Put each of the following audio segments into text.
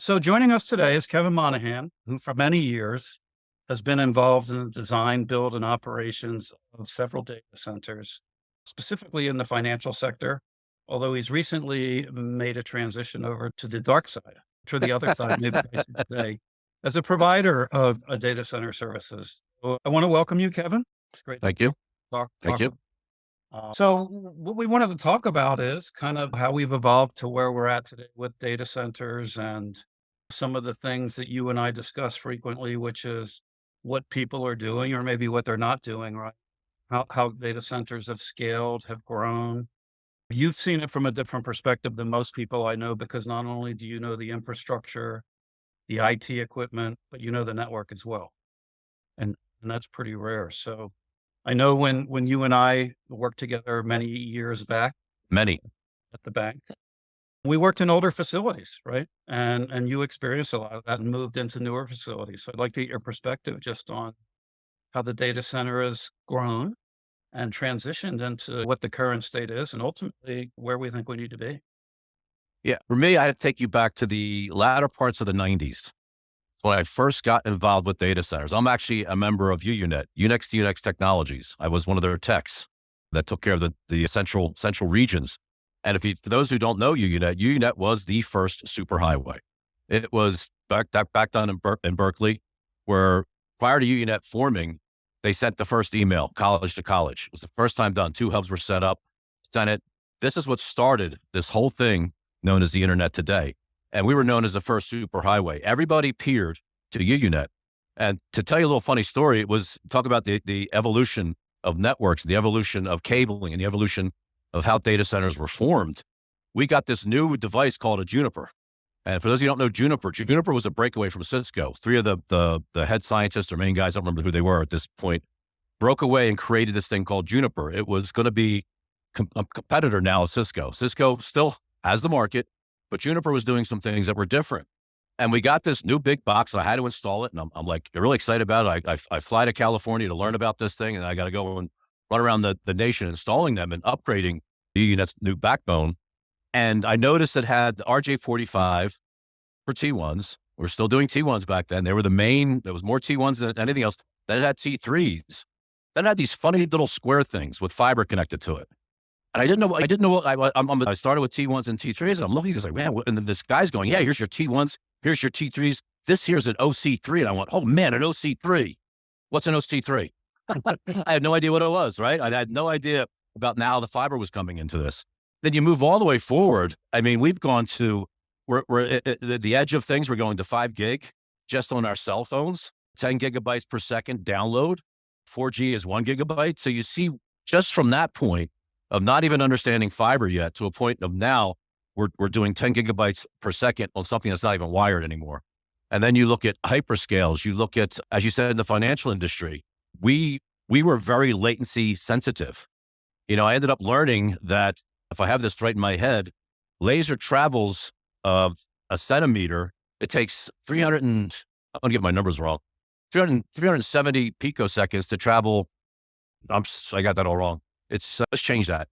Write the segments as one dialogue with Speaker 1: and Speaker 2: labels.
Speaker 1: So joining us today is Kevin Monahan, who for many years has been involved in the design, build, and operations of several data centers, specifically in the financial sector, although he's recently made a transition over to the dark side, to the other side, maybe I should say, as a provider of data center services. So I want to welcome you, Kevin. It's great to
Speaker 2: Thank you. Thank
Speaker 1: talk
Speaker 2: you.
Speaker 1: with so what we wanted to talk about is kind of how we've evolved to where we're at today with data centers and some of the things that you and I discuss frequently, which is what people are doing or maybe what they're not doing, right? How data centers have scaled, have grown. You've seen it from a different perspective than most people I know, because not only do you know the infrastructure, the IT equipment, but you know the network as well. And that's pretty rare. So I know when you and I worked together many years back
Speaker 2: Many.
Speaker 1: at the bank, we worked in older facilities, right? And you experienced a lot of that and moved into newer facilities. So I'd like to get your perspective just on how the data center has grown and transitioned into what the current state is and ultimately where we think we need to be.
Speaker 2: Yeah. For me, I had to take you back to the latter parts of the 90s when I first got involved with data centers. I'm actually a member of UUNet, Unix to Unix Technologies. I was one of their techs that took care of the central regions. And for those who don't know UUNet was the first superhighway. It was back down in Berkeley, where prior to UUNet forming, they sent the first email, college to college. It was the first time done. 2 hubs were set up, sent it. This is what started this whole thing known as the internet today. And we were known as the first superhighway. Everybody peered to UUNet. And to tell you a little funny story, it was talk about the evolution of networks, the evolution of cabling, and the evolution of how data centers were formed. We got this new device called a Juniper. And for those of you who don't know Juniper was a breakaway from Cisco. 3 of the head scientists or main guys, I don't remember who they were at this point, broke away and created this thing called Juniper. It was going to be a competitor now of Cisco. Cisco still has the market, but Juniper was doing some things that were different. And we got this new big box. And I had to install it. And I'm like, really excited about it. I fly to California to learn about this thing. And I got to go and run around the nation installing them and upgrading the UUNet's new backbone. And I noticed it had the RJ45 for T1s. We were still doing T1s back then. They were the main, there was more T1s than anything else. Then it had T3s. Then it had these funny little square things with fiber connected to it. And I didn't know what I started with T1s and T3s, and I'm looking, it's like, man, and then this guy's going, yeah, here's your T1s, here's your T3s. This here's an OC3. And I went, oh man, an OC3. What's an OC3? I had no idea what it was, right? I had no idea about now the fiber was coming into this. Then you move all the way forward. I mean, we've gone to, we're at the edge of things. We're going to 5 gig just on our cell phones, 10 gigabytes per second download. 4G is 1 gigabyte. So you see, just from that point of not even understanding fiber yet to a point of now we're doing 10 gigabytes per second on something that's not even wired anymore. And then you look at hyperscales, you look at, as you said, in the financial industry, we were very latency sensitive. You know, I ended up learning that, if I have this right in my head, laser travels of a centimeter. It takes 300 and, I'm going to get my numbers wrong, 370 picoseconds to travel. I got that all wrong. Let's change that.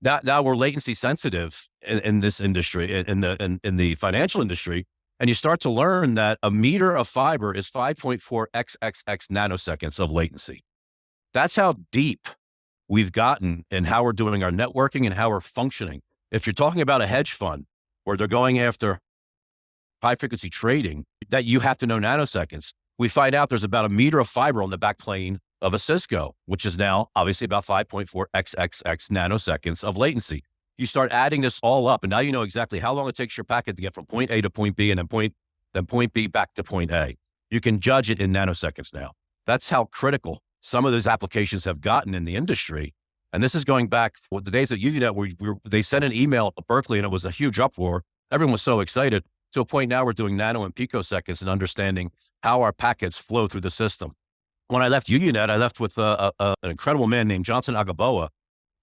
Speaker 2: Now we're latency sensitive in this industry, in the financial industry. And you start to learn that a meter of fiber is 5.4 XXX nanoseconds of latency. That's how deep we've gotten in how we're doing our networking and how we're functioning. If you're talking about a hedge fund where they're going after high frequency trading, that you have to know nanoseconds. We find out there's about a meter of fiber on the back plane of a Cisco, which is now obviously about 5.4 XXX nanoseconds of latency. You start adding this all up, and now you know exactly how long it takes your packet to get from point A to point B, and then point B back to point A. You can judge it in nanoseconds now. That's how critical some of those applications have gotten in the industry. And this is going back for the days of UUNet where they sent an email to Berkeley and it was a huge uproar. Everyone was so excited, to a point now we're doing nano and picoseconds and understanding how our packets flow through the system. When I left UUNet, I left with an incredible man named Johnson Agaboa,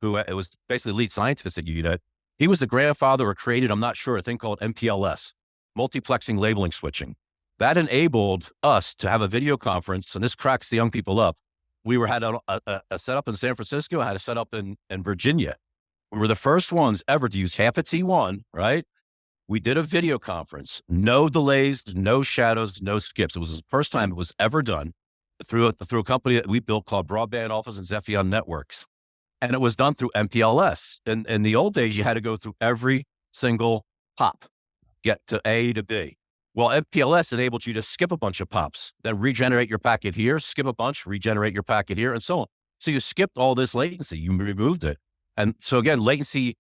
Speaker 2: who was basically lead scientist at UUNet. He was the grandfather or created, I'm not sure, a thing called MPLS, multiplexing labeling switching. That enabled us to have a video conference, and this cracks the young people up. We had a setup in San Francisco, had a setup in Virginia. We were the first ones ever to use half a T1, right? We did a video conference, no delays, no shadows, no skips. It was the first time it was ever done through a company that we built called Broadband Office and Zephion Networks. And it was done through MPLS. In the old days, you had to go through every single pop, get to A to B. Well, MPLS enabled you to skip a bunch of pops, then regenerate your packet here, skip a bunch, regenerate your packet here, and so on. So you skipped all this latency, you removed it. And so again, latency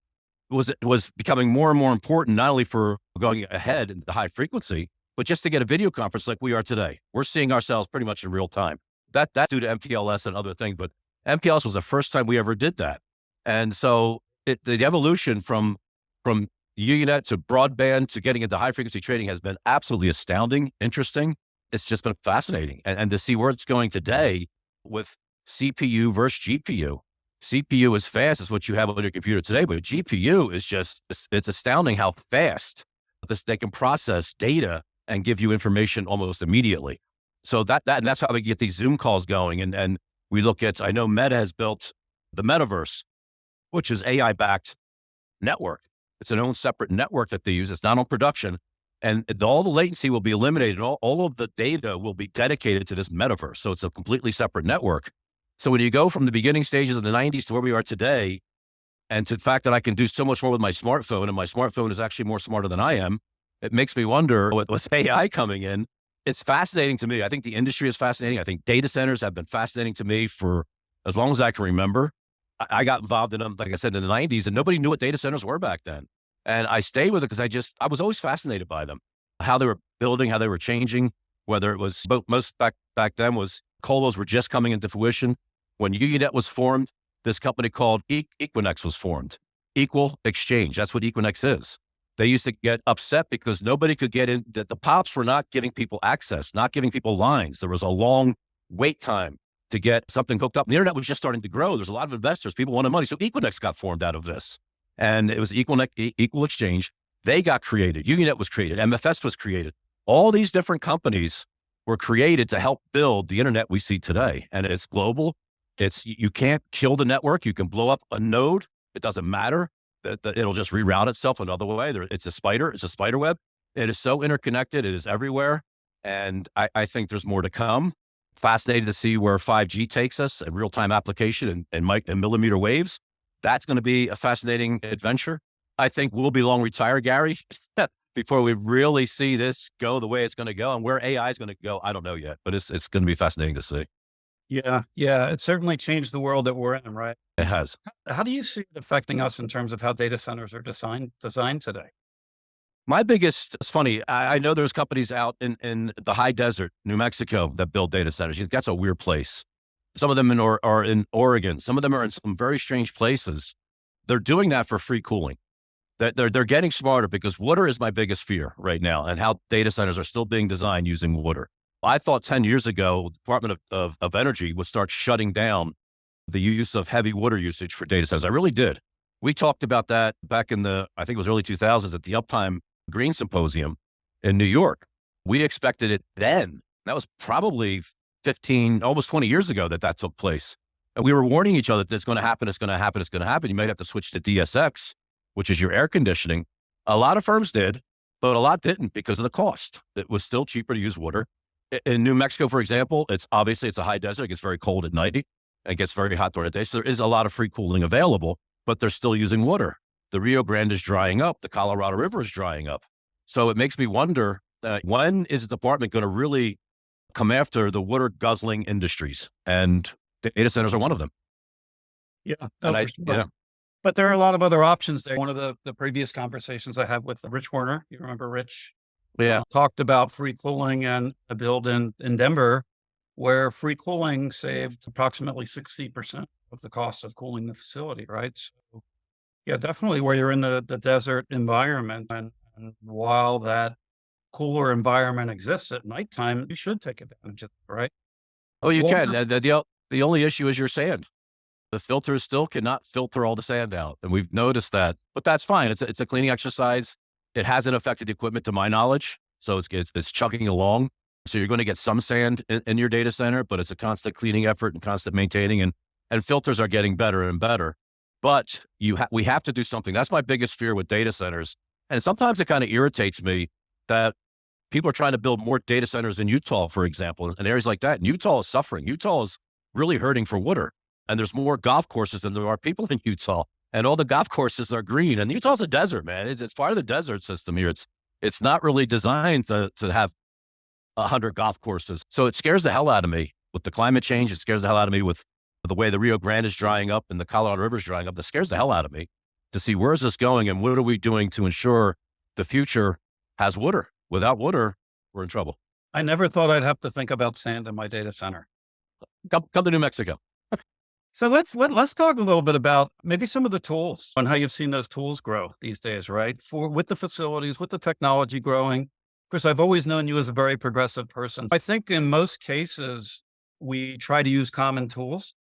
Speaker 2: was becoming more and more important, not only for going ahead in the high frequency, but just to get a video conference like we are today. We're seeing ourselves pretty much in real time. That's due to MPLS and other things, but MPLS was the first time we ever did that. And so the evolution from UUNet to broadband to getting into high frequency trading has been absolutely astounding, interesting. It's just been fascinating. And to see where it's going today with CPU versus GPU. CPU is fast, is what you have on your computer today, but GPU is just, it's astounding how fast they can process data and give you information almost immediately. So and that's how we get these Zoom calls going. And we look at, I know Meta has built the metaverse, which is AI-backed network. It's an own separate network that they use. It's not on production. And all the latency will be eliminated. All of the data will be dedicated to this metaverse. So it's a completely separate network. So when you go from the beginning stages of the 90s to where we are today, and to the fact that I can do so much more with my smartphone, and my smartphone is actually more smarter than I am, it makes me wonder with AI coming in. It's fascinating to me. I think the industry is fascinating. I think data centers have been fascinating to me for as long as I can remember. I got involved in them, like I said, in the 90s, and nobody knew what data centers were back then. And I stayed with it because I was always fascinated by them, how they were building, how they were changing, whether it was most back then was colos were just coming into fruition. When UUNet was formed, this company called Equinix was formed. Equal exchange. That's what Equinix is. They used to get upset because nobody could get in, that the pops were not giving people access, not giving people lines. There was a long wait time to get something hooked up. The internet was just starting to grow. There's a lot of investors. People wanted money. So Equinix got formed out of this. And it was Equal Exchange. They got created. UUNet was created. MFS was created. All these different companies were created to help build the internet we see today. And it's global. You can't kill the network. You can blow up a node. It doesn't matter. It'll just reroute itself another way. It's a spider web. It is so interconnected. It is everywhere. And I think there's more to come. Fascinated to see where 5G takes us in real-time application and millimeter waves. That's going to be a fascinating adventure. I think we'll be long retired, Gary, before we really see this go the way it's going to go. And where AI is going to go, I don't know yet, but it's going to be fascinating to see.
Speaker 1: Yeah. Yeah. It certainly changed the world that we're in, right?
Speaker 2: It has.
Speaker 1: How do you see it affecting us in terms of how data centers are designed today?
Speaker 2: It's funny. I know there's companies out in the high desert, New Mexico, that build data centers. That's a weird place. Some of them are in Oregon. Some of them are in some very strange places. They're doing that for free cooling. They're getting smarter because water is my biggest fear right now, and how data centers are still being designed using water. I thought 10 years ago, the Department of Energy would start shutting down the use of heavy water usage for data centers. I really did. We talked about that back in I think it was early 2000s at the Uptime Green Symposium in New York. We expected it then. That was probably 15, almost 20 years ago that took place. And we were warning each other that it's going to happen, it's going to happen, it's going to happen. You might have to switch to DSX, which is your air conditioning. A lot of firms did, but a lot didn't because of the cost. It was still cheaper to use water. In New Mexico, for example, it's a high desert. It gets very cold at night. It gets very hot during the day. So there is a lot of free cooling available, but they're still using water. The Rio Grande is drying up. The Colorado River is drying up. So it makes me wonder, when is the department going to really come after the water guzzling industries? And data centers are one of them.
Speaker 1: Yeah. Oh, for sure. Yeah. But there are a lot of other options there. One of the previous conversations I had with Rich Warner, you remember Rich?
Speaker 2: Yeah.
Speaker 1: Talked about free cooling and a build in Denver where free cooling saved approximately 60% of the cost of cooling the facility, right? So yeah, definitely where you're in the desert environment and while that cooler environment exists at nighttime, you should take advantage of it, right?
Speaker 2: Oh, you can. The only issue is your sand. The filters still cannot filter all the sand out. And we've noticed that, but that's fine. It's a cleaning exercise. It hasn't affected the equipment to my knowledge. So it's chugging along. So you're going to get some sand in your data center, but it's a constant cleaning effort and constant maintaining, and filters are getting better and better. But we have to do something. That's my biggest fear with data centers. And sometimes it kind of irritates me that people are trying to build more data centers in Utah, for example, and areas like that. And Utah is suffering. Utah is really hurting for water. And there's more golf courses than there are people in Utah. And all the golf courses are green. And Utah's a desert, man. It's part of the desert system here. It's not really designed to have 100 golf courses. So it scares the hell out of me with the climate change. It scares the hell out of me with the way the Rio Grande is drying up and the Colorado River is drying up. That scares the hell out of me to see where is this going and what are we doing to ensure the future has water. Without water, we're in trouble.
Speaker 1: I never thought I'd have to think about sand in my data center.
Speaker 2: Come to New Mexico.
Speaker 1: So let's talk a little bit about maybe some of the tools and how you've seen those tools grow these days, right? For with the facilities, with the technology growing. Of course, I've always known you as a very progressive person. I think in most cases we try to use common tools,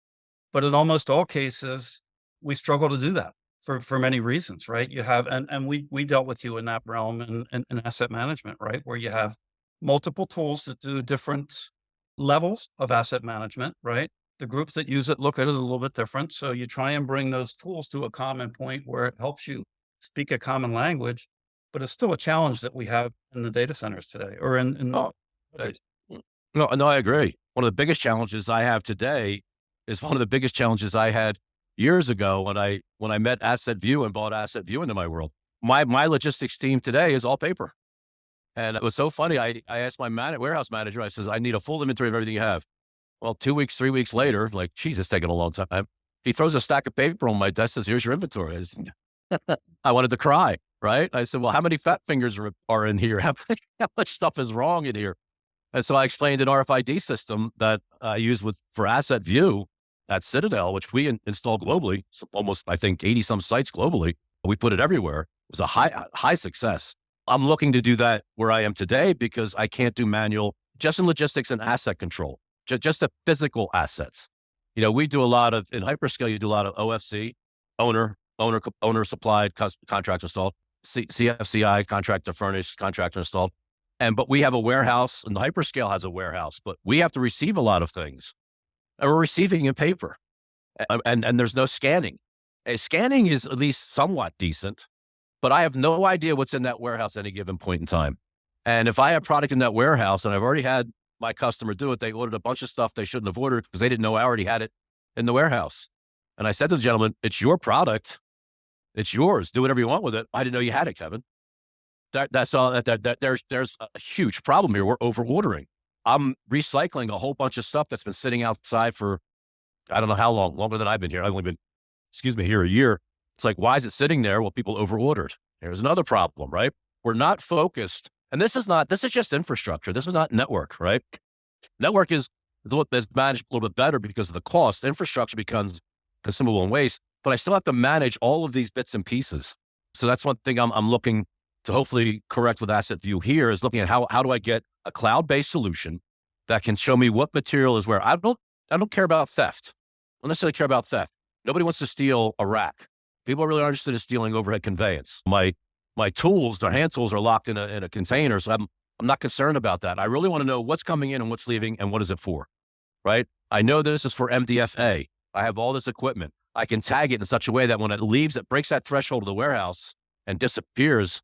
Speaker 1: but in almost all cases we struggle to do that for many reasons, right? You have and we dealt with you in that realm in asset management, right? Where you have multiple tools that do different levels of asset management, right? The groups that use it look at it a little bit different. So you try and bring those tools to a common point where it helps you speak a common language, but it's still a challenge that we have in the data centers today or in
Speaker 2: Oh, uh, no, I agree. One of the biggest challenges I have today is one of the biggest challenges I had years ago when I met Asset View and bought Asset View into my world. My logistics team today is all paper. And it was so funny. I asked my warehouse manager, I says, I need a full inventory of everything you have. Well, 2 weeks, 3 weeks later, like, geez, it's taking a long time. He throws a stack of paper on my desk, says, here's your inventory. I wanted to cry, right? I said, well, how many fat fingers are in here? How much stuff is wrong in here? And so I explained an RFID system that I use for Asset View at Citadel, which we installed globally, so almost, I think, 80 some sites globally. We put it everywhere. It was a high success. I'm looking to do that where I am today because I can't do manual, just in logistics and asset control, just the physical assets. You know, we do a lot of, in hyperscale, you do a lot of OFC, owner supplied, contractor installed, CFCI, contractor furnished, contractor installed. But we have a warehouse and the hyperscale has a warehouse, but we have to receive a lot of things and we're receiving in paper and there's no scanning. Scanning is at least somewhat decent, but I have no idea what's in that warehouse at any given point in time. And if I have product in that warehouse and I've already had my customer do it, they ordered a bunch of stuff they shouldn't have ordered because they didn't know I already had it in the warehouse. And I said to the gentleman, it's your product. It's yours. Do whatever you want with it. I didn't know you had it, Kevin. That's all. There's a huge problem here. We're over ordering. I'm recycling a whole bunch of stuff that's been sitting outside for, I don't know how long, longer than I've been here. I've only been, here a year. It's like, why is it sitting there? Well, people over ordered. Here's another problem, right? We're not focused. And this is just infrastructure. This is not network, right? Network is managed a little bit better because of the cost. Infrastructure becomes consumable and waste, but I still have to manage all of these bits and pieces. So that's one thing I'm looking to hopefully correct with Asset View here is looking at how do I get a cloud-based solution that can show me what material is where. I don't care about theft. I don't necessarily care about theft. Nobody wants to steal a rack. People are really interested in stealing overhead conveyance. My tools, their hand tools are locked in a container. So I'm not concerned about that. I really want to know what's coming in and what's leaving and what is it for, right? I know this is for MDFA. I have all this equipment. I can tag it in such a way that when it leaves, it breaks that threshold of the warehouse and disappears.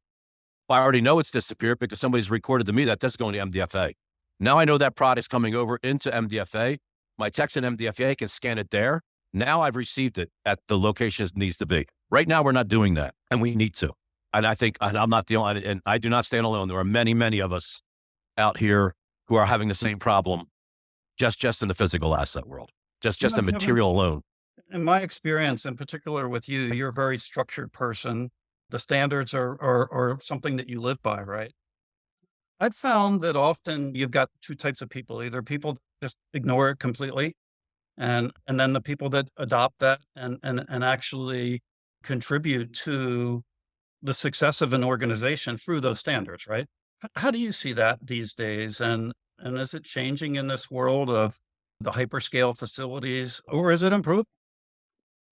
Speaker 2: I already know it's disappeared because somebody's recorded to me that this is going to MDFA. Now I know that product's coming over into MDFA. My techs in MDFA can scan it there. Now I've received it at the location it needs to be. Right now, we're not doing that, and we need to. And I think, and I'm not the only, and I do not stand alone. There are many, many of us out here who are having the same problem, just in the physical asset world, just the
Speaker 1: Kevin,
Speaker 2: material alone.
Speaker 1: in my experience, in particular with you, you're a very structured person. The standards are something that you live by, right? I've found that often you've got two types of people, either people that just ignore it completely, and then the people that adopt that and actually contribute to the success of an organization through those standards, right? How do you see that these days? And is it changing in this world of the hyperscale facilities, or is it improving?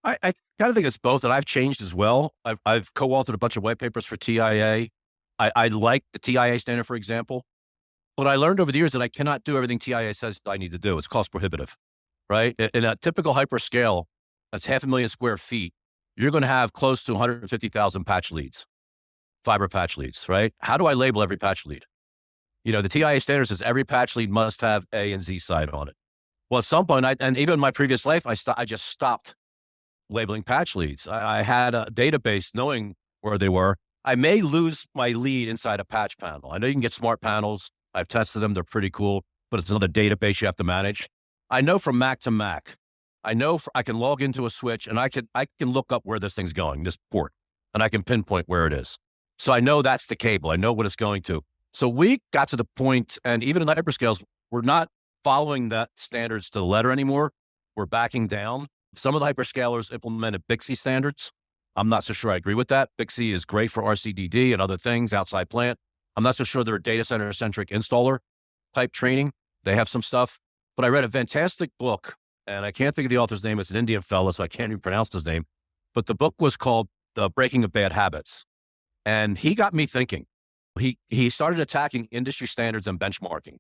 Speaker 2: I kind of think it's both, and I've changed as well. I've co-authored a bunch of white papers for TIA. I like the TIA standard, for example. But I learned over the years that I cannot do everything TIA says I need to do. It's cost prohibitive, right? In a typical hyperscale, that's 500,000 square feet. You're going to have close to 150,000 patch leads. fiber patch leads, right? How do I label every patch lead? The TIA standard says every patch lead must have A and Z side on it. Well, at some point, and even in my previous life, I just stopped labeling patch leads. I had a database knowing where they were. I may lose my lead inside a patch panel. I know you can get smart panels. I've tested them. They're pretty cool, but it's another database you have to manage. I know from Mac to Mac. I can log into a switch and I can look up where this thing's going, this port, and I can pinpoint where it is. So I know that's the cable. I know what it's going to. So we got to the point, and even in the hyperscales, we're not following that standards to the letter anymore. We're backing down. Some of the hyperscalers implemented Bixby standards. I'm not so sure I agree with that. Bixby is great for RCDD and other things outside plant. I'm not so sure they're a data center centric installer type training. They have some stuff, but I read a fantastic book, and I can't think of the author's name. It's an Indian fellow, so I can't even pronounce his name. But the book was called The Breaking of Bad Habits. And he got me thinking. He started attacking industry standards and benchmarking.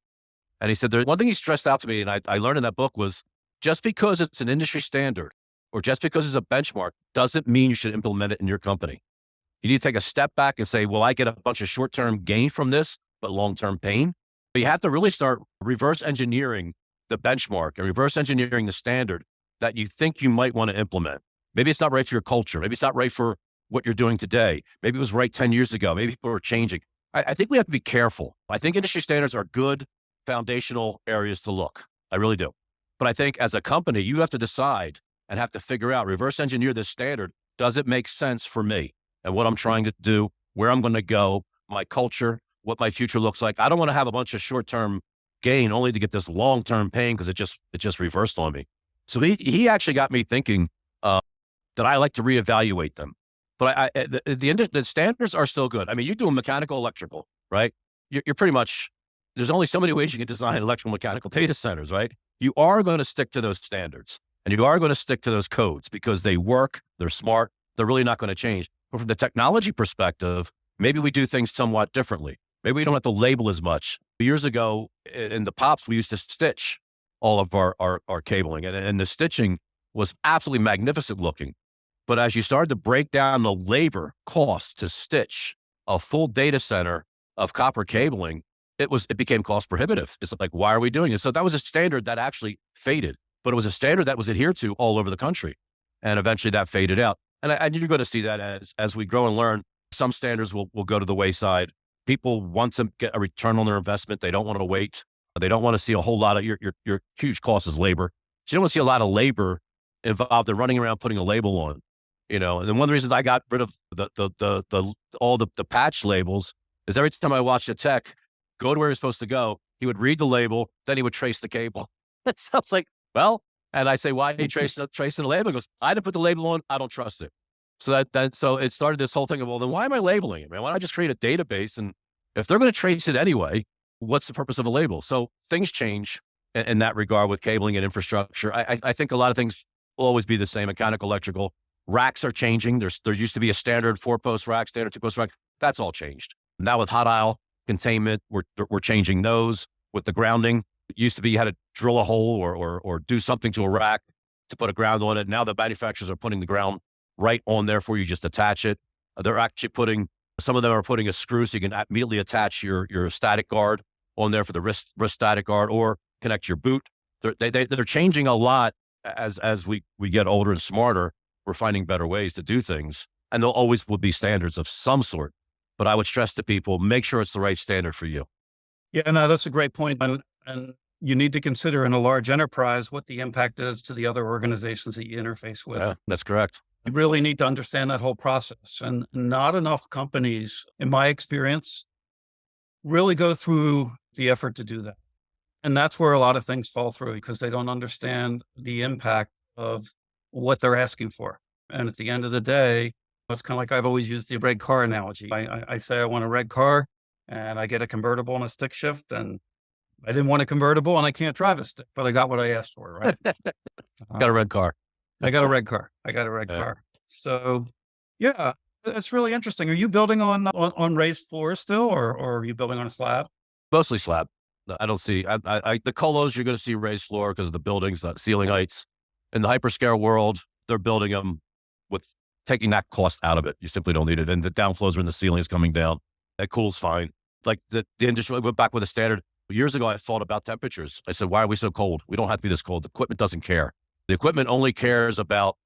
Speaker 2: And he said, one thing he stressed out to me, and I learned in that book was, just because it's an industry standard or just because it's a benchmark doesn't mean you should implement it in your company. You need to take a step back and say, well, I get a bunch of short-term gain from this, but long-term pain. But you have to really start reverse engineering the benchmark and reverse engineering the standard that you think you might want to implement. Maybe it's not right for your culture. Maybe it's not right for what you're doing today. Maybe it was right 10 years ago. Maybe people are changing. I think we have to be careful. I think industry standards are good foundational areas to look. I really do. But I think as a company, you have to decide and have to figure out, reverse engineer this standard. Does it make sense for me and what I'm trying to do, where I'm going to go, my culture, what my future looks like? I don't want to have a bunch of short-term gain only to get this long-term pain because it just reversed on me. So he actually got me thinking that I like to reevaluate them. But the standards are still good. I mean, you do a mechanical, electrical, right? You're pretty much, there's only so many ways you can design electrical mechanical data centers, right? You are going to stick to those standards and you are going to stick to those codes because they work, they're smart, they're really not going to change. But from the technology perspective, maybe we do things somewhat differently. Maybe we don't have to label as much. Years ago in the POPs, we used to stitch all of our cabling and the stitching was absolutely magnificent looking. But as you started to break down the labor cost to stitch a full data center of copper cabling, it became cost prohibitive. It's like, why are we doing this? So that was a standard that actually faded, but it was a standard that was adhered to all over the country. And eventually that faded out. And you're going to see that as we grow and learn, some standards will go to the wayside. People want to get a return on their investment. They don't want to wait. They don't want to see a whole lot of your huge cost is labor. So you don't want to see a lot of labor involved in running around putting a label on. And one of the reasons I got rid of all the patch labels is every time I watched a tech go to where he was supposed to go, he would read the label, then he would trace the cable. It sounds like, well, and I say, why did he trace the label? He goes, I didn't put the label on. I don't trust it. So so it started this whole thing of, well, then why am I labeling it, man? Why don't I just create a database? And if they're going to trace it anyway, what's the purpose of a label? So things change in that regard with cabling and infrastructure. I think a lot of things will always be the same, mechanical, electrical. Racks are changing. There used to be a standard 4-post rack, standard 2-post rack. That's all changed. Now with hot aisle containment, we're changing those with the grounding. It used to be you had to drill a hole or do something to a rack to put a ground on it. Now the manufacturers are putting the ground right on there for you, just attach it. They're actually some of them are putting a screw so you can immediately attach your static guard on there for the wrist static guard or connect your boot. They're changing a lot as we get older and smarter. We're finding better ways to do things, and there'll always will be standards of some sort. But I would stress to people, make sure it's the right standard for you.
Speaker 1: Yeah, no, that's a great point. And you need to consider in a large enterprise what the impact is to the other organizations that you interface with.
Speaker 2: Yeah, that's correct.
Speaker 1: You really need to understand that whole process. And not enough companies, in my experience, really go through the effort to do that. And that's where a lot of things fall through because they don't understand the impact of what they're asking for. And at the end of the day, it's kind of like I've always used the red car analogy. I say I want a red car and I get a convertible and a stick shift and I didn't want a convertible and I can't drive a stick, but I got what I asked for, right?
Speaker 2: Got a red car.
Speaker 1: I got a red car. Car. So yeah, it's really interesting. Are you building on raised floors still or are you building on a slab?
Speaker 2: Mostly slab. I don't see, the colos, you're going to see raised floor because of the buildings, ceiling heights. In the hyperscale world, they're building them with taking that cost out of it. You simply don't need it. And the downflows when the ceiling is coming down. That cools fine. Like the industry went back with a standard. Years ago, I thought about temperatures. I said, why are we so cold? We don't have to be this cold. The equipment doesn't care. The equipment only cares about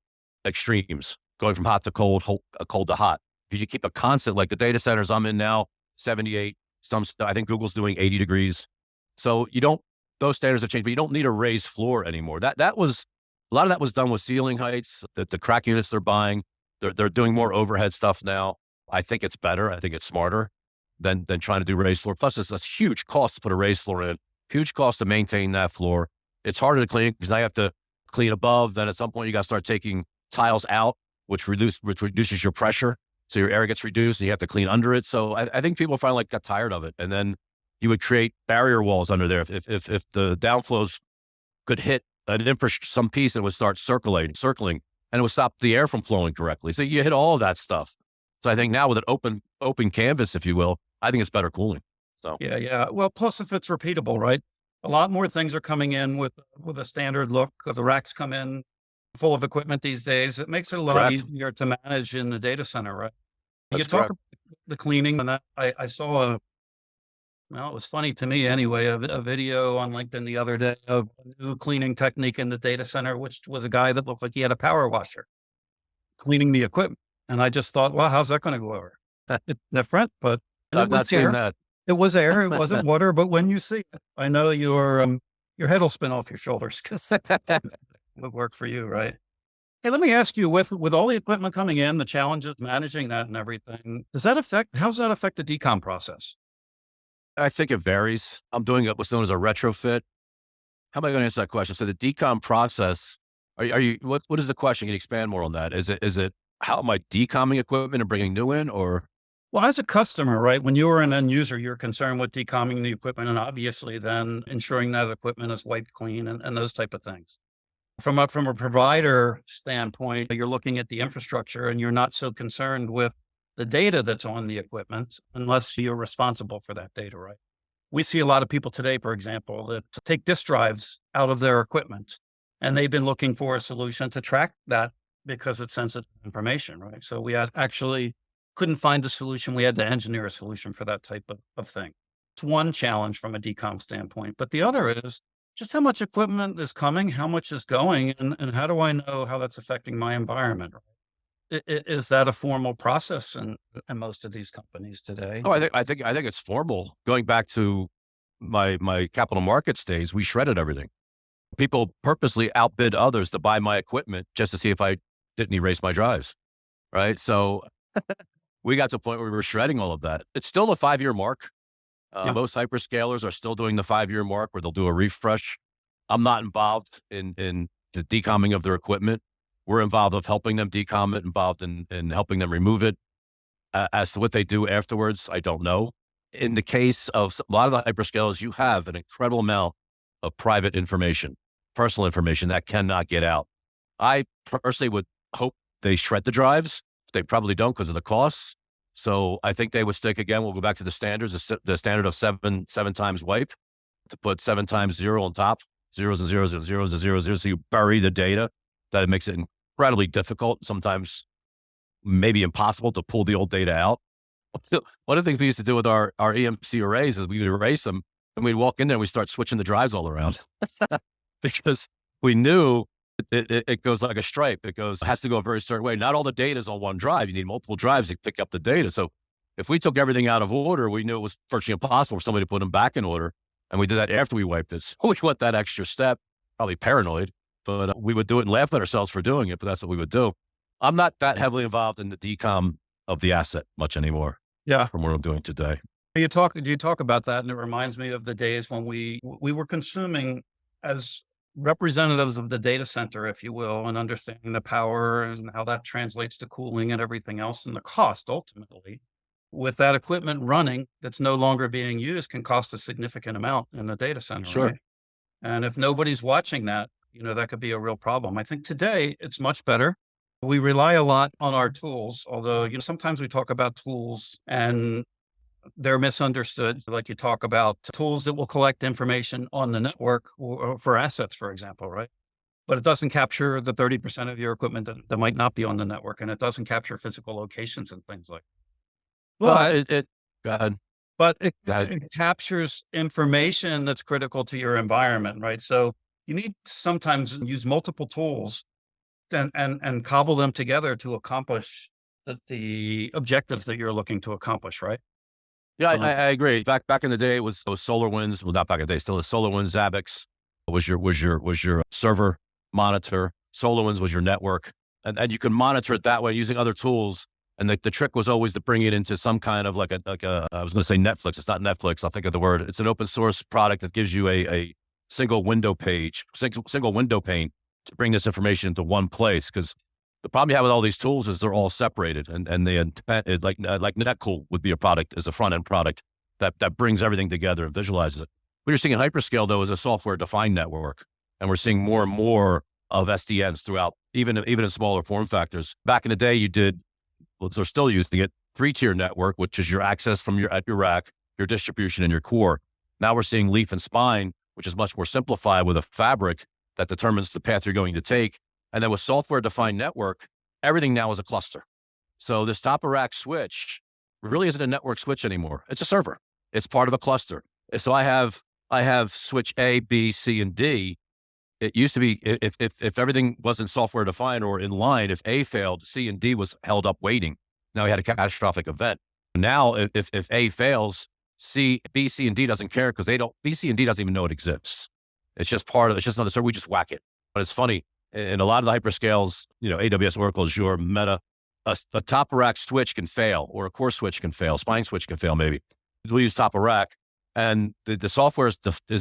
Speaker 2: extremes, going from hot to cold, cold to hot. If you keep a constant, like the data centers I'm in now, 78, I think Google's doing 80 degrees. So those standards have changed, but you don't need a raised floor anymore. That was, a lot of that was done with ceiling heights, the crack units they're buying. They're doing more overhead stuff now. I think it's better. I think it's smarter than trying to do raised floor. Plus, it's a huge cost to put a raised floor in, huge cost to maintain that floor. It's harder to clean because now you have to clean above. Then at some point, you got to start taking tiles out, which reduces your pressure. So your area gets reduced and you have to clean under it. So I think people finally got tired of it. And then you would create barrier walls under there. If the downflows could hit some piece and it would start circling, and it would stop the air from flowing correctly. So you hit all of that stuff. So I think now with an open canvas, if you will, I think it's better cooling. So
Speaker 1: Yeah, yeah. Well, plus if it's repeatable, right? A lot more things are coming in with a standard look. The racks come in full of equipment these days. It makes it a lot
Speaker 2: correct.
Speaker 1: easier to manage in the data center, right? You
Speaker 2: That's
Speaker 1: talk
Speaker 2: correct.
Speaker 1: about the cleaning, and I saw well, it was funny to me anyway, a video on LinkedIn the other day of a new cleaning technique in the data center, which was a guy that looked like he had a power washer cleaning the equipment. And I just thought, well, how's that going to go over? It's different, but and it
Speaker 2: I've
Speaker 1: was
Speaker 2: not seen
Speaker 1: air.
Speaker 2: that.
Speaker 1: It was air. It wasn't water. But when you see it, I know your head will spin off your shoulders because that would work for you, right? Hey, let me ask you, with all the equipment coming in, the challenges managing that and everything, how's that affect the decom process?
Speaker 2: I think it varies. I'm doing what's known as a retrofit. How am I going to answer that question? So the decom process, what is the question? Can you expand more on that? Is it how am I decomming equipment and bringing new in, or?
Speaker 1: Well, as a customer, right, when you are an end user, you're concerned with decomming the equipment and obviously then ensuring that equipment is wiped clean and those type of things. From a provider standpoint, you're looking at the infrastructure and you're not so concerned with the data that's on the equipment unless you're responsible for that data, right? We see a lot of people today, for example, that take disk drives out of their equipment, and they've been looking for a solution to track that because it's sensitive information, right? So we had actually couldn't find a solution. We had to engineer a solution for that type of thing. It's one challenge from a decom standpoint, but the other is just how much equipment is coming, how much is going, and how do I know how that's affecting my environment? Is that a formal process in most of these companies today?
Speaker 2: Oh, I think it's formal. Going back to my capital markets days, we shredded everything. People purposely outbid others to buy my equipment just to see if I didn't erase my drives. Right. So we got to a point where we were shredding all of that. It's still the 5-year mark.
Speaker 1: Yeah.
Speaker 2: Most hyperscalers are still doing the 5-year mark where they'll do a refresh. I'm not involved in the decomming of their equipment. We're involved of helping them decom it, involved in helping them remove it. As to what they do afterwards, I don't know. In the case of a lot of the hyperscalers, you have an incredible amount of private information, personal information that cannot get out. I personally would hope they shred the drives. They probably don't because of the costs. So I think they would stick again. We'll go back to the standards, the standard of seven times wipe, to put 7 times 0 on top, zeros and zeros and zeros and zeros, zeros. So you bury the data. That it makes it incredibly difficult, sometimes maybe impossible to pull the old data out. One of the things we used to do with our EMC arrays is we would erase them and we'd walk in there and we start switching the drives all around because we knew it goes like a stripe. It has to go a very certain way. Not all the data is on one drive. You need multiple drives to pick up the data. So if we took everything out of order, we knew it was virtually impossible for somebody to put them back in order. And we did that after we wiped it. So we went that extra step, probably paranoid, but we would do it and laugh at ourselves for doing it. But that's what we would do. I'm not that heavily involved in the decom of the asset much anymore
Speaker 1: Yeah.
Speaker 2: from what I'm doing today.
Speaker 1: You talk about that, and it reminds me of the days when we were consuming as representatives of the data center, if you will, and understanding the power and how that translates to cooling and everything else and the cost ultimately. With that equipment running that's no longer being used can cost a significant amount in the data center,
Speaker 2: Sure.
Speaker 1: right? And if nobody's watching that, that could be a real problem. I think today it's much better. We rely a lot on our tools, although, sometimes we talk about tools and they're misunderstood. Like you talk about tools that will collect information on the network or for assets, for example, right? but it doesn't capture the 30% of your equipment that might not be on the network, and it doesn't capture physical locations and things like.
Speaker 2: Well,
Speaker 1: But
Speaker 2: go ahead.
Speaker 1: but it
Speaker 2: Go ahead.
Speaker 1: it captures information that's critical to your environment, right? So you need to sometimes use multiple tools and cobble them together to accomplish the objectives that you're looking to accomplish, right?
Speaker 2: Yeah,
Speaker 1: Um,
Speaker 2: I agree. Back in the day, it was SolarWinds. Well, not back in the day, still is SolarWinds. Zabbix was your server monitor. SolarWinds was your network, and you can monitor it that way using other tools. And the trick was always to bring it into some kind of like a I was going to say Netflix. It's not Netflix. I'll think of the word. It's an open source product that gives you a single window page, single window pane to bring this information into one place. Because the problem you have with all these tools is they're all separated, and the intent is like Netcool would be a product as a front end product that brings everything together and visualizes it. What you're seeing in hyperscale though is a software defined network, and we're seeing more and more of SDNs throughout, even in smaller form factors. Back in the day, you did, well, they're still using it, 3-tier network, which is your access from your rack, your distribution, and your core. Now we're seeing leaf and spine, which is much more simplified with a fabric that determines the path you're going to take. And then with software-defined network, everything now is a cluster. So this top of rack switch really isn't a network switch anymore. It's a server. It's part of a cluster. So I have switch A, B, C, and D. It used to be if everything wasn't software defined or in line, if A failed, C and D was held up waiting. Now we had a catastrophic event. Now if A fails, B, C, and D doesn't care because B, C, and D doesn't even know it exists. It's just another server. We just whack it. But it's funny. In a lot of the hyperscales, AWS, Oracle, Azure, Meta, a top of rack switch can fail, or a core switch can fail, spine switch can fail maybe. We'll use top of rack, and the software is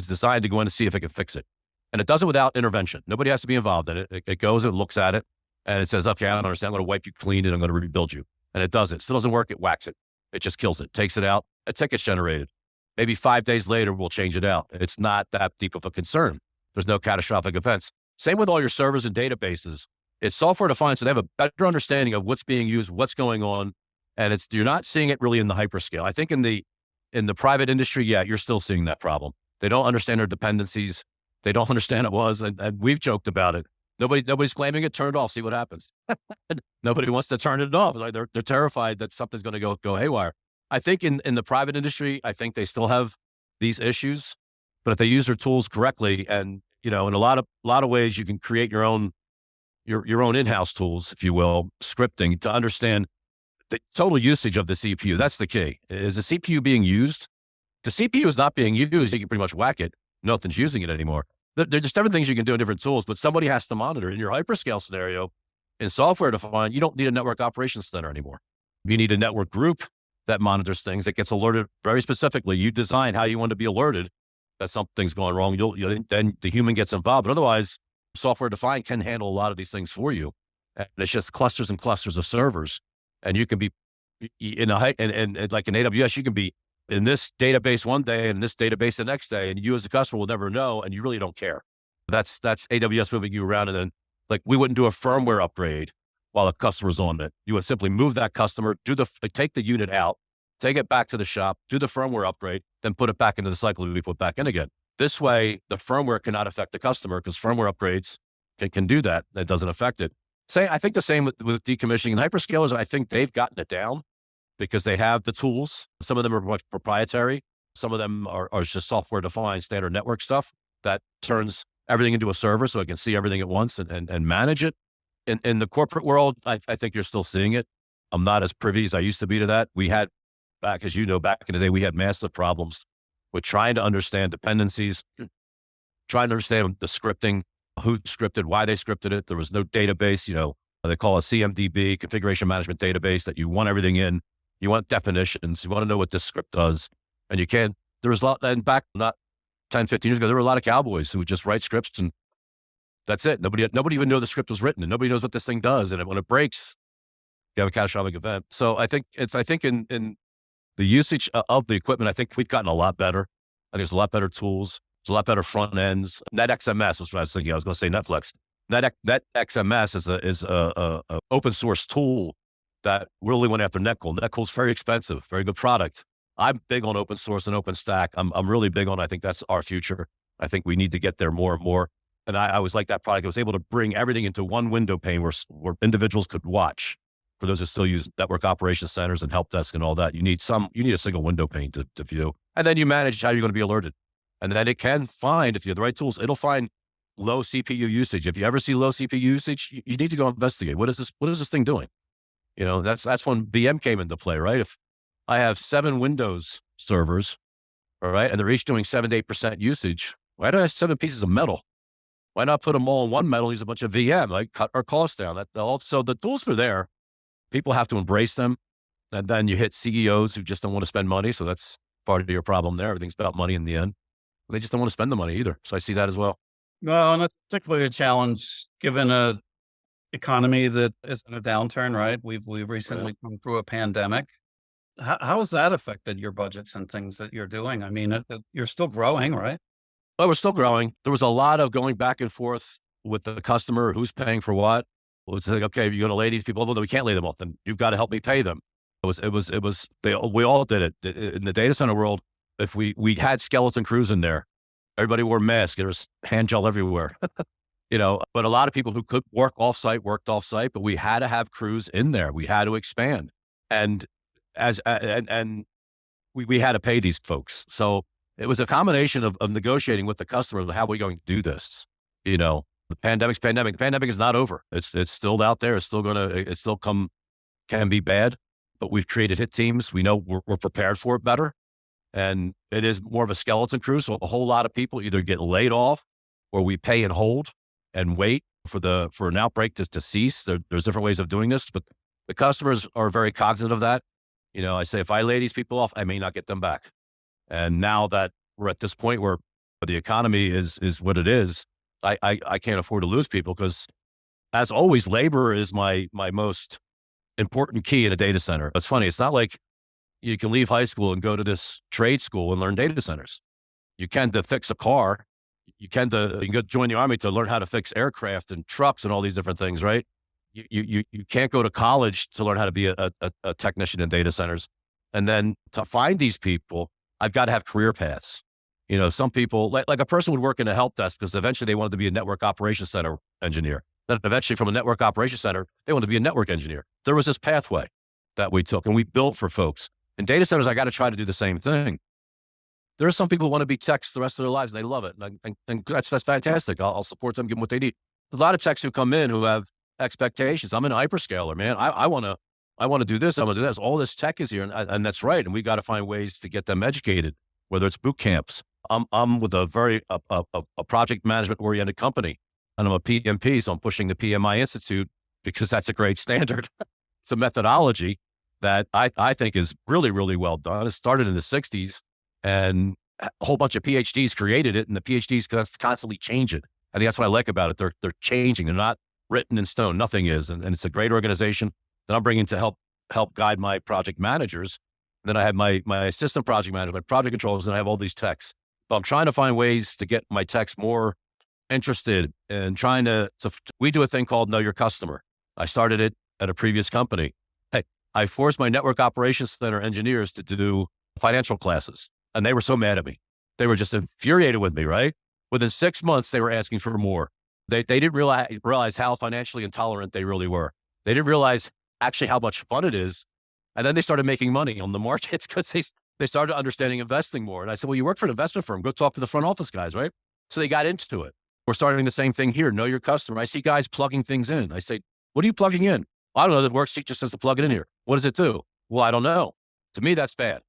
Speaker 2: designed to go in and see if it can fix it. And it does it without intervention. Nobody has to be involved in it. It goes and looks at it, and it says, okay, I don't understand. I'm going to wipe you clean, and I'm going to rebuild you. And it does it. Still doesn't work. It whacks it. It just kills it, takes it out. A ticket's generated. Maybe 5 days later, we'll change it out. It's not that deep of a concern. There's no catastrophic events. Same with all your servers and databases. It's software defined, so they have a better understanding of what's being used, what's going on, and you're not seeing it really in the hyperscale. I think in the private industry, yeah, you're still seeing that problem. They don't understand their dependencies. They don't understand it was, and we've joked about it. Nobody's claiming it. Turn it off. See what happens. Nobody wants to turn it off. Like they're terrified that something's going to go haywire. I think in the private industry, I think they still have these issues, but if they use their tools correctly, and in a lot of ways, you can create your own in-house tools, if you will, scripting to understand the total usage of the CPU. That's the key. Is the CPU being used? The CPU is not being used. You can pretty much whack it. Nothing's using it anymore. There's just different things you can do in different tools, but somebody has to monitor. In your hyperscale scenario, in software defined, you don't need a network operations center anymore. You need a network group that monitors things, that gets alerted very specifically. You design how you want to be alerted that something's going wrong. Then the human gets involved. But otherwise, software defined can handle a lot of these things for you. And it's just clusters and clusters of servers. And you can be in and like in AWS, you can be in this database one day and this database the next day, and you as a customer will never know, and you really don't care. That's AWS moving you around. And then, like, we wouldn't do a firmware upgrade while a customer's on it. You would simply move that customer, take the unit out, take it back to the shop, do the firmware upgrade, then put it back into the cycle we put back in again. This way, the firmware cannot affect the customer because firmware upgrades can do that. That doesn't affect it. I think the same with decommissioning and hyperscalers. I think they've gotten it down because they have the tools. Some of them are much proprietary. Some of them are just software defined standard network stuff that turns everything into a server so it can see everything at once and manage it. In the corporate world, I think you're still seeing it. I'm not as privy as I used to be to that. We had, back in the day, we had massive problems with trying to understand dependencies, trying to understand the scripting, who scripted, why they scripted it. There was no database, they call a CMDB, configuration management database, that you want everything in. You want definitions. You want to know what this script does. And you can't, there was a lot, and back not 10, 15 years ago, there were a lot of cowboys who would just write scripts and that's it. Nobody even knew the script was written, and nobody knows what this thing does. And when it breaks, you have a catastrophic event. So I think in the usage of the equipment, I think we've gotten a lot better. I think there's a lot better tools. There's a lot better front ends. NetXMS was what I was thinking. I was going to say Netflix. NetXMS is a open source tool that really went after Netcool. Netcool's very expensive, very good product. I'm big on open source and OpenStack. I'm really big on. I think that's our future. I think we need to get there more and more. And I always liked that product. It was able to bring everything into one window pane where individuals could watch. For those who still use network operation centers and help desk and all that, you need a single window pane to view. And then you manage how you're going to be alerted. And then it can find, if you have the right tools, it'll find low CPU usage. If you ever see low CPU usage, you need to go investigate. What is this thing doing? That's when VM came into play, right? If I have 7 Windows servers, all right, and they're each doing 7 to 8% usage, why do I have 7 pieces of metal? Why not put them all in one metal, use a bunch of VM, like cut our costs down? So the tools are there. People have to embrace them. And then you hit CEOs who just don't want to spend money. So that's part of your problem there. Everything's about money in the end. They just don't want to spend the money either. So I see that as well.
Speaker 1: Well, and that's particularly a challenge given a economy that is in a downturn, right? We've
Speaker 2: Yeah.
Speaker 1: recently come through a pandemic. How has that affected your budgets and things that you're doing? I mean, you're still growing, right?
Speaker 2: But we're still growing. There was a lot of going back and forth with the customer, who's paying for what. It was like, okay, you're going to lay these people off. We can't lay them off. Then you've got to help me pay them. We all did it in the data center world. If we had skeleton crews in there, everybody wore masks. There was hand gel everywhere, but a lot of people who could worked offsite, but we had to have crews in there. We had to expand. And and we had to pay these folks. So it was a combination of negotiating with the customer. How are we going to do this? The pandemic's pandemic. The pandemic is not over. It's still out there. It still can be bad, but we've created hit teams. We know we're prepared for it better. And it is more of a skeleton crew. So a whole lot of people either get laid off or we pay and hold and wait for an outbreak to cease. There's different ways of doing this, but the customers are very cognizant of that. I say, if I lay these people off, I may not get them back. And now that we're at this point where the economy is what it is, I can't afford to lose people because, as always, labor is my most important key in a data center. It's funny. It's not like you can leave high school and go to this trade school and learn data centers. You can to fix a car. You can go join the army to learn how to fix aircraft and trucks and all these different things, right? You can't go to college to learn how to be a technician in data centers. And then to find these people, I've got to have career paths. Some people, like a person would work in a help desk because eventually they wanted to be a network operations center engineer. Then eventually from a network operations center, they wanted to be a network engineer. There was this pathway that we took and we built for folks. In data centers, I got to try to do the same thing. There are some people who want to be techs the rest of their lives and they love it. And that's fantastic. I'll support them, give them what they need. A lot of techs who come in who have expectations. I'm in a hyperscaler, man. I want to do this. I want to do this. All this tech is here. And that's right. And we got to find ways to get them educated, whether it's boot camps. I'm with a project management oriented company and I'm a PMP. So I'm pushing the PMI Institute because that's a great standard. It's a methodology that I think is really, really well done. It started in the 60s and a whole bunch of PhDs created it and the PhDs constantly change it. I think that's what I like about it. They're changing. They're not written in stone. Nothing is. And it's a great organization that I'm bringing to help guide my project managers. And then I have my assistant project manager, my project controllers, and I have all these techs. So I'm trying to find ways to get my techs more interested in trying to we do a thing called Know Your Customer. I started it at a previous company. I forced my network operations center engineers to do financial classes, and they were so mad at me. They were just infuriated with me, right? Within 6 months, they were asking for more. They didn't realize how financially intolerant they really were. They didn't realize actually how much fun it is. And then they started making money on the markets because they started understanding investing more. And I said, well, you work for an investment firm. Go talk to the front office guys, right? So they got into it. We're starting the same thing here. Know your customer. I see guys plugging things in. I say, what are you plugging in? I don't know. The worksheet just says to plug it in here. What does it do? Well, I don't know. To me, that's bad,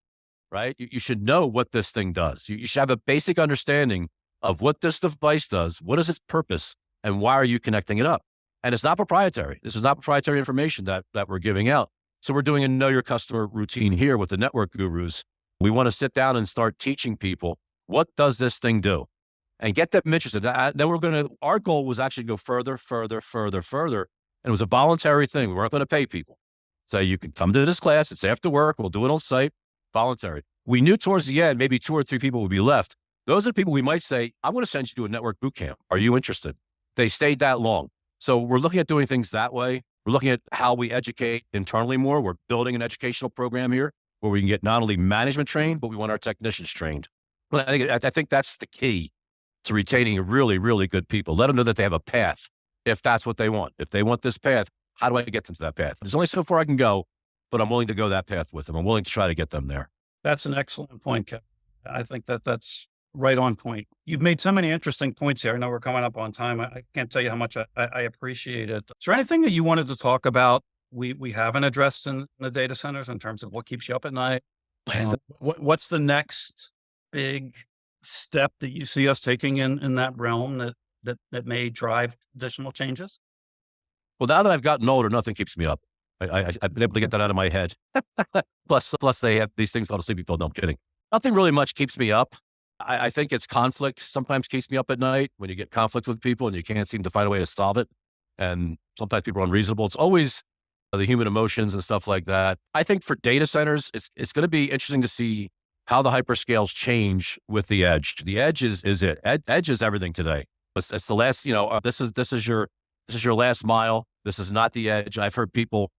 Speaker 2: right? You should know what this thing does. You should have a basic understanding of what this device does. What is its purpose? And why are you connecting it up? And it's not proprietary. This is not proprietary information that we're giving out. So we're doing a know your customer routine here with the network gurus. We want to sit down and start teaching people, what does this thing do? And get them interested. Then our goal was actually to go further. And it was a voluntary thing. We weren't going to pay people. So you can come to this class. It's after work. We'll do it on site, voluntary. We knew towards the end, maybe 2 or 3 people would be left. Those are the people we might say, I want to send you to a network boot camp. Are you interested? They stayed that long. So we're looking at doing things that way. We're looking at how we educate internally more. We're building an educational program here where we can get not only management trained, but we want our technicians trained. But I think that's the key to retaining really, really good people. Let them know that they have a path if that's what they want. If they want this path, how do I get them to that path? There's only so far I can go, but I'm willing to go that path with them. I'm willing to try to get them there.
Speaker 1: That's an excellent point, Kevin. I think that that's right on point. You've made so many interesting points here. I know we're coming up on time. I can't tell you how much I appreciate it. Is there anything that you wanted to talk about we haven't addressed in the data centers in terms of what keeps you up at night? What's the next big step that you see us taking in that realm that may drive additional changes?
Speaker 2: Well, now that I've gotten older, nothing keeps me up. I've been able to get that out of my head. Plus, they have these things called a sleeping pill. No, I'm kidding. Nothing really much keeps me up. I think it's conflict sometimes keeps me up at night when you get conflict with people and you can't seem to find a way to solve it. And sometimes people are unreasonable. It's always the human emotions and stuff like that. I think for data centers, it's going to be interesting to see how the hyperscales change with the edge. The edge is it. Edge is everything today. It's the last. This is your last mile. This is not the edge. I've heard people.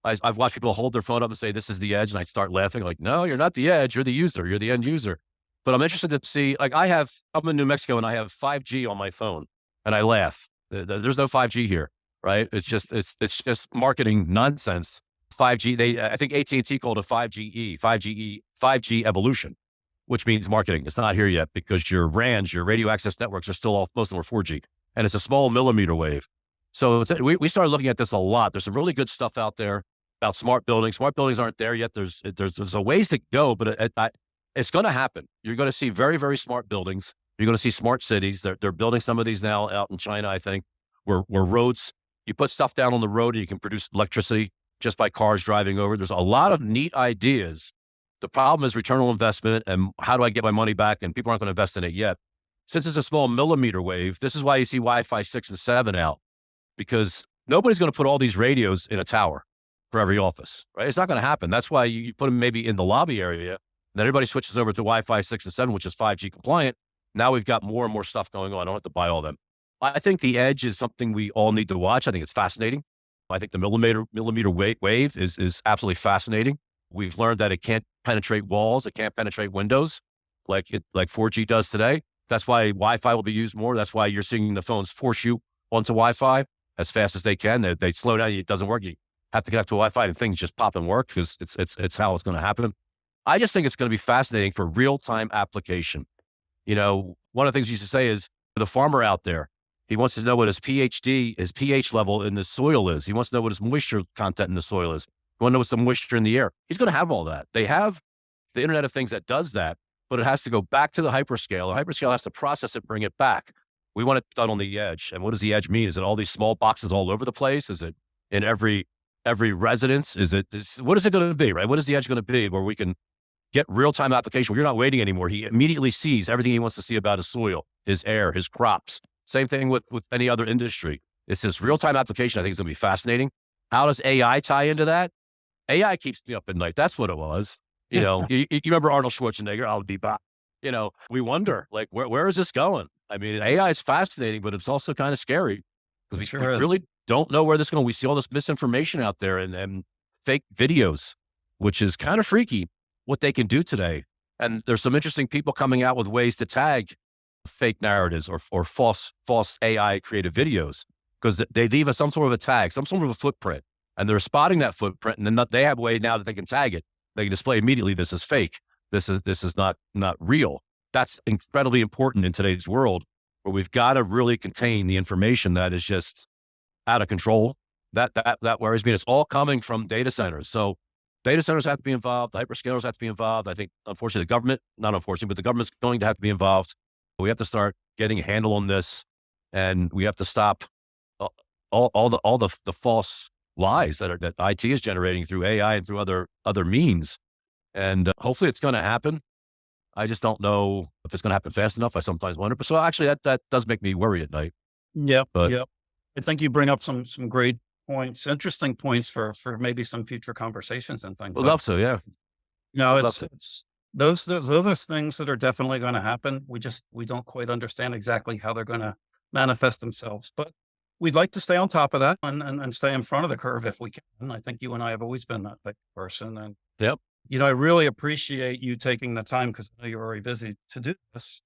Speaker 2: I've watched people hold their phone up and say, "This is the edge," and I start laughing. Like, no, you're not the edge. You're the user. You're the end user. But I'm interested to see. Like, I'm in New Mexico and I have 5G on my phone, and I laugh. There's no 5G here, right? It's just marketing nonsense. 5G. I think AT&T called it 5GE, 5G evolution, which means marketing. It's not here yet because your RANs, your radio access networks, are still all, most of them are 4G, and it's a small millimeter wave. So we started looking at this a lot. There's some really good stuff out there about smart buildings. Smart buildings aren't there yet. There's a ways to go, but it's going to happen. You're going to see very, very smart buildings. You're going to see smart cities. They're building some of these now out in China, I think, where roads, you put stuff down on the road and you can produce electricity just by cars driving over. There's a lot of neat ideas. The problem is return on investment and how do I get my money back? And people aren't going to invest in it yet. Since it's a small millimeter wave, this is why you see Wi-Fi 6 and 7 out, because nobody's going to put all these radios in a tower for every office, right? It's not going to happen. That's why you put them maybe in the lobby area. Then everybody switches over to Wi-Fi 6 and 7, which is 5G compliant. Now we've got more and more stuff going on. I don't have to buy all them. I think the edge is something we all need to watch. I think it's fascinating. I think the millimeter wave is absolutely fascinating. We've learned that it can't penetrate walls. It can't penetrate windows like 4G does today. That's why Wi-Fi will be used more. That's why you're seeing the phones force you onto Wi-Fi as fast as they can. They slow down. It doesn't work. You have to connect to Wi-Fi and things just pop and work because it's how it's going to happen. I just think it's going to be fascinating for real-time application. One of the things you used to say is the farmer out there, he wants to know what his pH level in the soil is. He wants to know what his moisture content in the soil is. He wants to know what's the moisture in the air. He's going to have all that. They have the Internet of Things that does that, but it has to go back to the hyperscale. The hyperscale has to process it, bring it back. We want it done on the edge. And what does the edge mean? Is it all these small boxes all over the place? Is it in every residence? What is it going to be, right? What is the edge going to be where we can get real-time application where you're not waiting anymore? He immediately sees everything he wants to see about his soil, his air, his crops. Same thing with any other industry. It's this real-time application I think is going to be fascinating. How does AI tie into that? AI keeps me up at night. That's what it was. You remember Arnold Schwarzenegger, I'll be back. We wonder, like, where is this going? I mean, AI is fascinating, but it's also kind of scary because we really don't know where this is going. We see all this misinformation out there and fake videos, which is kind of freaky what they can do today. And there's some interesting people coming out with ways to tag fake narratives or false AI created videos because they leave us some sort of a tag, some sort of a footprint, and they're spotting that footprint. And then they have a way now that they can tag it. They can display immediately, this is fake. This is not real. That's incredibly important in today's world where we've got to really contain the information that is just out of control. That worries me. It's all coming from data centers. So data centers have to be involved. The hyperscalers have to be involved. I think, unfortunately, not unfortunately, but the government's going to have to be involved. We have to start getting a handle on this, and we have to stop all the false lies that IT is generating through AI and through other means. And hopefully it's going to happen. I just don't know if it's going to happen fast enough. I sometimes wonder. But so actually that does make me worry at night.
Speaker 1: Yep.
Speaker 2: But
Speaker 1: Yep. I think you bring up some great points, interesting points for maybe some future conversations and things.
Speaker 2: Would love to, yeah.
Speaker 1: It's those are things that are definitely going to happen. We don't quite understand exactly how they're going to manifest themselves, but we'd like to stay on top of that and stay in front of the curve if we can. I think you and I have always been that type of person. And,
Speaker 2: Yep.
Speaker 1: I really appreciate you taking the time because I know you're very busy to do this.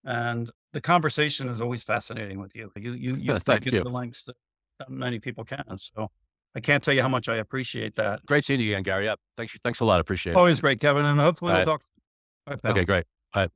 Speaker 1: And the conversation is always fascinating with you. You take
Speaker 2: Thank
Speaker 1: it
Speaker 2: you.
Speaker 1: to lengths that not many people can. So I can't tell you how much I appreciate that.
Speaker 2: Great seeing you again, Gary. Yep. Thanks a lot. Appreciate it.
Speaker 1: Always great, Kevin, and hopefully
Speaker 2: All
Speaker 1: we'll
Speaker 2: right.
Speaker 1: talk. Bye, pal.
Speaker 2: Okay, great. All right.